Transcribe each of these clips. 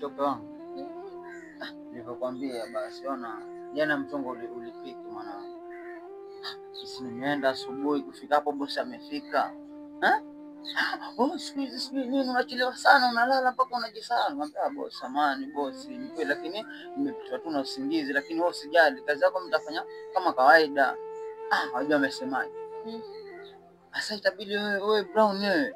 Choka wangu. Nilikwambia basi ona jana mchongo ulipiki mwanangu. Sisi nimeenda asubuhi kufika hapo bosi amefika. Siku nini unachelewa sana unalala mpaka unajisahau. Ngambia bosi samani bosi. Nipe lakini nimepitwa tu na usingizi lakini wewe usijali kazi yako mtafanya kama kawaida. Wajua amesemaje? Sasa itabidi wewe Brown wewe.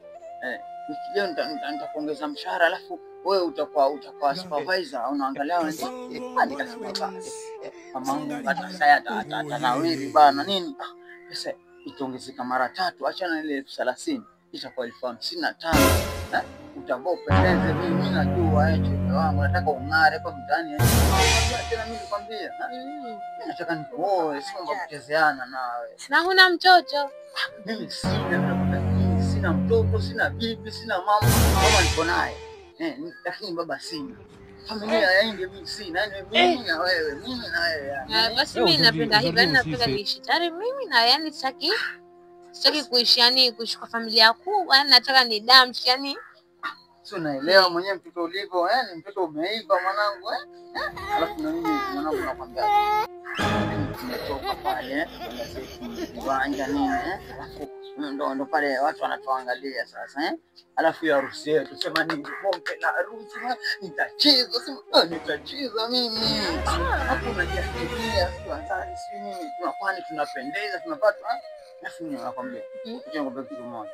Wiki leo nitakuongeza mshahara alafu wewe utakuwa supervisor unaangalia nikasema basi mamangu atanawiri bana nini pesa itaongezeka mara 3 achana na ile 30 itakuwa 55,000 utakuwa pendeze mimi najua choka wangu nataka ung'are kwa mtaani tena mimi nikwambia nataka nikuoe sio mambo kuchezeana nawe na huna mtoto mimi sina mtoto sina bibi sina mama niko naye lakini baba sina familia yaende mimi sina yani mimi na wewe yani basi mimi napenda hivyo yani napenda kuishi tayari mimi na yani sitaki kuishi yani kuishi kwa familia kubwa yani nataka ni damu yani sio naelewa mwenyewe mtoto ulivyo yani mtoto umeiva mwanangu alafu na mimi mwanangu nakwambia tumetoka pale uwanja nini alafu ndo pale watu wanatuangalia sasa alafu ya harusi yetu sema nini pombe la harusi nitacheza mimi hapo unajifikiria kwanza si mimi tunakwani tunapendeza tunapata alafu nakwambia ngoja kitu moja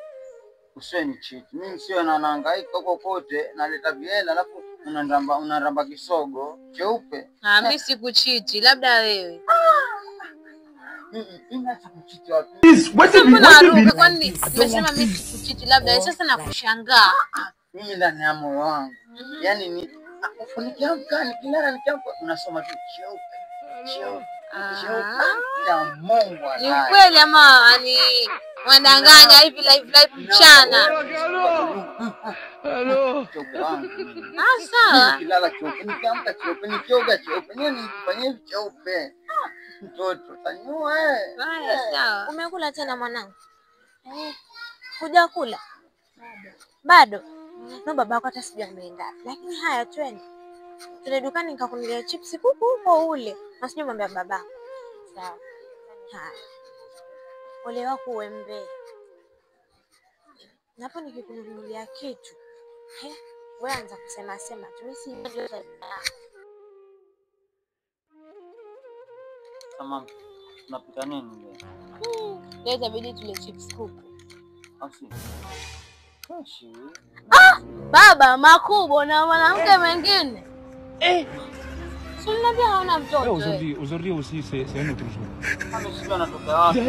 usiwe ni cheat mimi sio nahangaika huko kote naleta biela alafu unaramba kisogo cheupe mimi sikuchiti labda wewe kwani umesema mimi sikuchiti labda sasa nakushangaa mimi ndani ya moyo wangu yani ni nikiamka nikilala unasoma tu cheupe ya Mungu ni kweli ama ni wanadanganya hivi live mchana sawa nikilala cheupe nikiamka cheupe nikioga cheupe nini nifanye cheupe mtoto tanyua sawa umekula tena mwanangu hujakula bado no babako hata sijui ameenda lakini haya twende dukani nikakununulia chips kuku huko ule nasijui mwambia babako sawa haya ole wako uembe napo nikikununulia kitu wewe anza kusema tumisi kama tunapika nini leo itabidi tule chips kuku asi kashi baba makubwa na mwanamke mwingine Sio hauna mtoto aujourd'hui aussi c'est un autre jour. Sio anatoka wapi?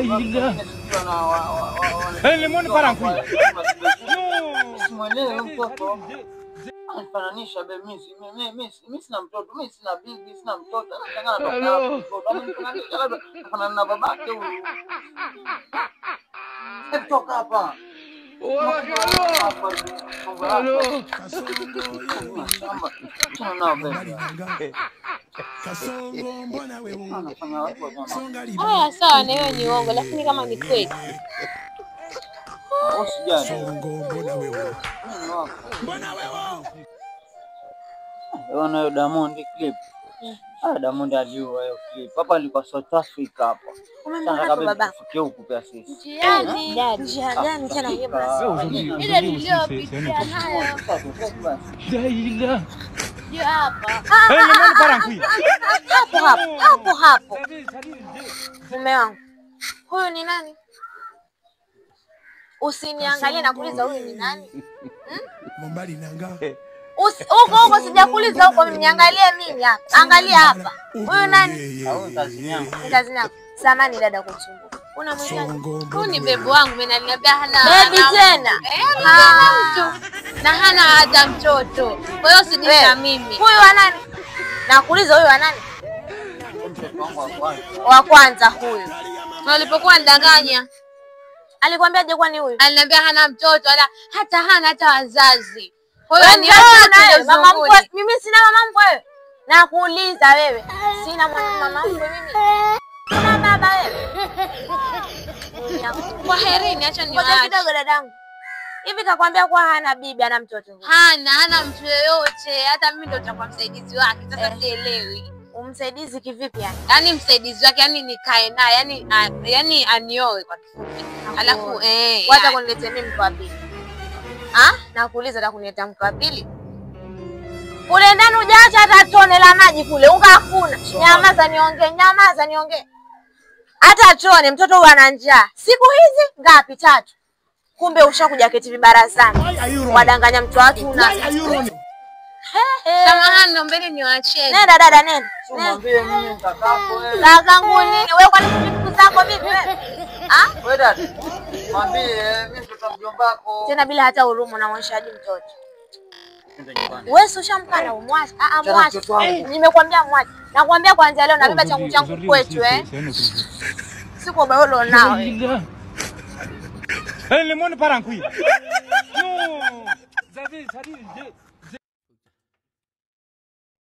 Le monde part en couille. Simuelewi mtoto. Anafananisha mimi sina mtoto, mimi sina bibi, sina mtoto. Anataka kutoka na babake huyu. Toka hapa. Allô. Sawa na wewe ni uongo lakini kama ni kweli. Ona Diamond clip. Diamond aliua hiyo clip. Papa alikuwa South Africa hapa. Umemwona baba fikia huku pia sisi. Njia gani tena hiyo basi? Ile niliyopitia nayo. Daila. Ndio hapa. Le monde part en couille. Hapo. Mume wangu. Huyu ni nani? Usiniangalie na kuuliza huyu ni nani? Mbali nanga. Huko sijakuuliza huko niangalie mimi hapa. Angalia hapa. Huyu nani? Kazi yangu. Samani dada kuchunguka. Unamwita Huyu ni bebu wangu mimi naniambia hana baby tena. Na hana hata mtoto. Kwa hiyo sidisha mimi. Huyu wa nani? Nakuuliza huyu wa nani? Wa kwanza huyu. Na ulipokuwa ndanganya alikwambiaje kwani huyu? Aliniambia hana mtoto wala hana hata wazazi. Kwa hiyo ni mama mkwe. Mimi sina mama mkwe. Nakuuliza wewe. Sina mama mkwe mimi. Kuna baba wewe. Kwaherini acha Ngoja kidogo dadangu. Hivi kakwambia kuwa hana bibi, ana mtoto? Hana mtu yoyote. Hata mimi ndo nitakuwa msaidizi wake. Sasa sielewi. Umsaidizi kivipi yani? Yaani msaidizi wake, yani nikae naye, yani anioe kwa kifupi. Alafu wacha kuniletea mimi mke wa pili. Nakuuliza atakunileta mke wa pili? Kule ndani hujaacha hata tone la maji kule, unga hakuna. Nyamaza niongee. Hata tone, mtoto huyu ana njaa. Siku hizi ngapi? 3. Kumbe ushakuja keti vibarazani. Wadanganya mtu watu una. Samahani, naombeni niwaachie. Nenda dada, nenda. Mwambie mimi kakako wewe. Kakangu nini? Wewe kwani vipi zako vipi wewe? Wewe dada. Mwambie mimi mtoto mjomba wako. Tena bila hata huruma unamwonyeshaje mtoto? Wewe ushamkana umwache. Mwache. Nimekwambia mwache. Nakwambia kuanzia leo nabeba changu kwetu Siko baolo nao. Le monde part en couille. Non. Vous avez, ça dit,